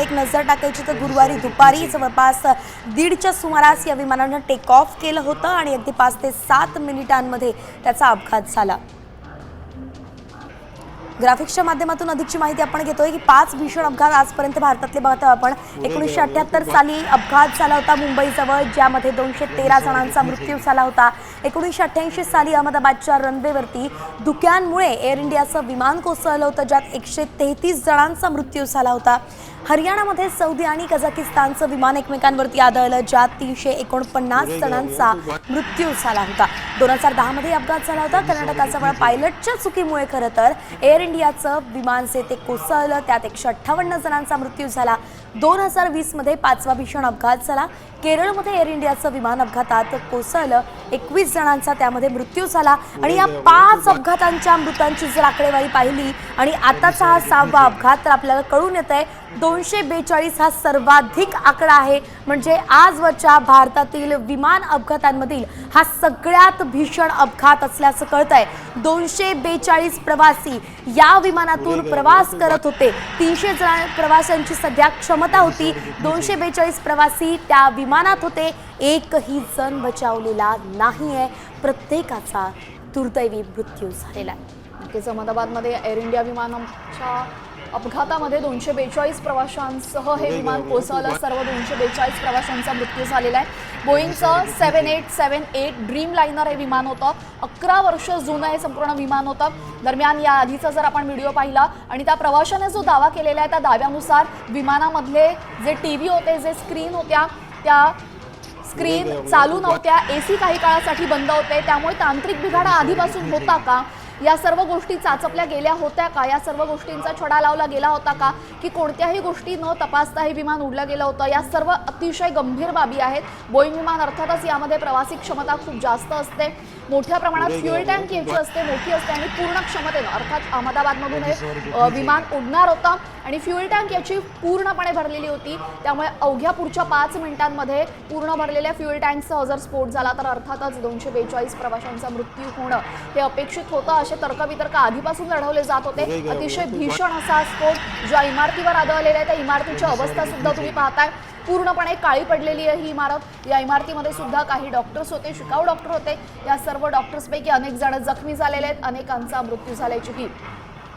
एक नजर टाकायची तर गुरुवारी दुपारी जवळपास 1:30च्या सुमारास या विमानानं टेक ऑफ केलं होतं आणि अगदी 5 ते 7 मिनिटांमध्ये त्याचा अपघात झाला। ग्राफिक्सच्या माध्यमातून अधिकची माहिती आपण घेतोय की 5 भीषण अपघात आजपर्यंत भारतातले पाहतो आपण। 1978 साली अपघात झाला होता मुंबईजवळ, ज्यामध्ये 213 जणांचा मृत्यू झाला होता। 1988 साली अहमदाबादच्या रनवेवरती धुक्यांमुळे एअर इंडियाचं विमान कोसळलं होतं, ज्यात 133 जणांचा मृत्यू झाला होता। हरियाणामध्ये सौदी आणि कझाकिस्तानचं विमान एकमेकांवरती आदळलं, ज्यात 349 जणांचा मृत्यू झाला होता। 2010 मध्ये अपघात झाला होता कर्नाटकाजवळ पायलटच्या चुकीमुळे खरं तर एअर इंडियाचं विमान जे ते कोसळलं, त्यात 158 जणांचा मृत्यू झाला। 2020 मध्ये 5वा भीषण अपघात झाला। केरळमध्ये एअर इंडियाचं विमान अपघातात कोसळलं, 21 जणांचा त्यामध्ये मृत्यू झाला आणि या 5 अपघातांच्या मृतांची जर आकडेवारी पाहिली आणि आताचा हा 6वा अपघात तर आपल्याला कळून येतंय 242 हा सर्वाधिक आकडा आहे। म्हणजे आजवरच्या भारतातील विमान अपघातांमधील हा सगळ्यात भीषण अपघात असल्याचं कळतंय। 242 प्रवासी या विमानातून प्रवास करत होते। 300 प्रवाशांची सध्या क्षमता होती। 242 प्रवासी त्या विमानात होते। एकही जण बचावलेला नाहीये। प्रत्येकाचा दुर्दैवी मृत्यू झालेला आहे। नक्कीच अहमदाबादमध्ये एअर इंडिया विमानाच्या अपघातामध्ये 242 प्रवाशांसह हे विमान कोसळलं। सर्व 242 प्रवाशांचा मृत्यू झालेला आहे। बोईंगचं 7878 ड्रीम लाइनर हे विमान होतं। 11 वर्ष जुनं हे संपूर्ण विमान होतं। दरम्यान या आधीचा जर आपण व्हिडिओ पाहिला आणि त्या प्रवाशाने जो दावा केलेला आहे त्या दाव्यानुसार विमानामधले जे टीव्ही होते, जे स्क्रीन होत्या, त्या स्क्रीन चालू नव्हत्या, एसी काही काळासाठी बंद होते। त्यामुळे तांत्रिक बिघाड आधीपासून होता का, या सर्व गोष्टी चाचपल्या गेल्या होत्या का, या सर्व गोष्टींचा छडा लावला गेला होता का, की कोणत्याही गोष्टी न तपासता हे विमान उडलं गेलं होतं, या सर्व अतिशय गंभीर बाबी आहेत। बोईंग विमान अर्थातच यामध्ये प्रवासी क्षमता खूप जास्त असते, मोठ्या प्रमाणात फ्युएल टँक याची असते, मोठी असते आणि पूर्ण क्षमतेनं अर्थात अहमदाबादमधून हे विमान उडणार होतं आणि फ्युएल टँक याची पूर्णपणे भरलेली होती। त्यामुळे अवघ्या पुढच्या 5 मिनिटांमध्ये पूर्ण भरलेल्या फ्युएल टँकचा जर स्फोट झाला तर अर्थातच 242 प्रवाशांचा मृत्यू होणं हे अपेक्षित होतं। असे तर्कवितर्क आधीपासून लढवले जात होते। अतिशय भीषण असा स्फोट ज्या इमारतीवर आदळलेला आहे त्या इमारतीची अवस्था सुद्धा तुम्ही पाहताय, पूर्णपणे काळी पडलेली आहे ही इमारत। या इमारतीमध्ये सुद्धा काही डॉक्टर्स होते, शिकाऊ डॉक्टर होते। या सर्व डॉक्टर्सपैकी अनेक जण जखमी झालेले आहेत, अनेकांचा मृत्यू झाल्याची